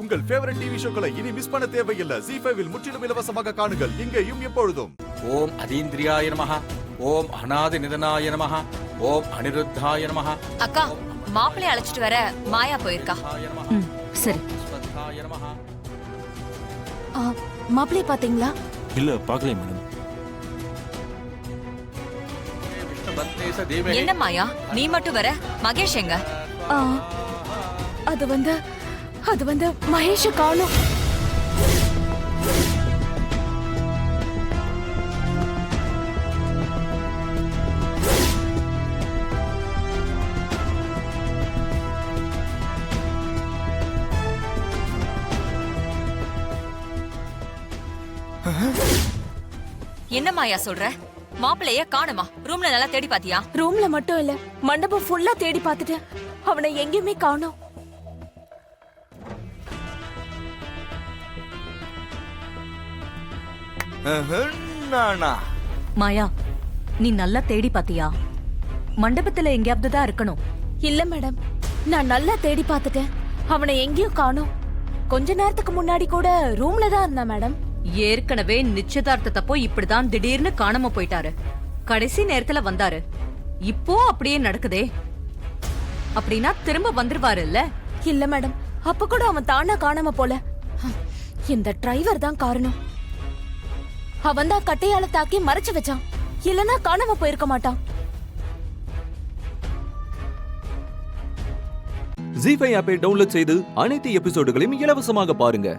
உங்கள் favourite TV ஷோக்களை இனி miss பண்ண தேவையில்லை. ZEE5 இல் முற்றிலும் இலவசமாக காணுங்கள். இங்கேயும் எப்பொழுதும். ஓம் அதீந்திரியாய நமஹ, ஓம் அநாதி நிதனாய நமஹ, ஓம் அனிருத்தாய நமஹ. அக்கா, மாப்பிள்ளை அழைச்சிட்டு வர மாயா போயிருக்கா. சரி. ஸ்வத்தாய நமஹ. மாப்பிள்ளை பாத்தீங்களா? இல்ல பாக்கல மேடம். என்ன மாயா, நீ மட்டும் வர, மகேஷ் எங்க? அது வந்து மகேஷ காணோம். என்ன மாயா சொல்ற? மாப்பிள்ளைய காணுமா? ரூம்ல நல்லா தேடி பாத்தியா? ரூம்ல மட்டும் இல்ல, மண்டபம் ஃபுல்லா தேடி பார்த்துட்டேன். அவனை எங்கேயுமே காணோம். மாயா, நீ நல்லா தேடி பாத்தியா? மண்டபத்துல எங்கேயாவது தான் இருக்கணும். இல்ல மேடம், நான் நல்லா தேடி பார்த்துட்டேன். அவனை எங்கேயும் காணோம். கொஞ்ச நேரத்துக்கு முன்னாடி கூட ரூம்ல தான் இருந்தான் மேடம். ஏற்கனவே நிச்சயதார்த்தத்தப்போ இப்படிதான் திடீர்னு காணாம போயிட்டாரு. கடைசி நேரத்துல வந்தாரு. இப்போ அப்படியே நடக்குதே. அப்படின்னா திரும்ப வந்துருவாரு இல்ல? இல்ல மேடம், அப்ப கூட அவன் தானா காணாம போல. இந்த டிரைவர் தான் காரணம். அவன் தான் கட்டையால தாக்கி மறைச்சு வச்சான். இல்லனா காணாம போயிருக்க மாட்டான். ZEE5 ஆப்பை டவுன்லோட் செய்து அனைத்து எபிசோடுகளையும் இலவசமாக பாருங்க.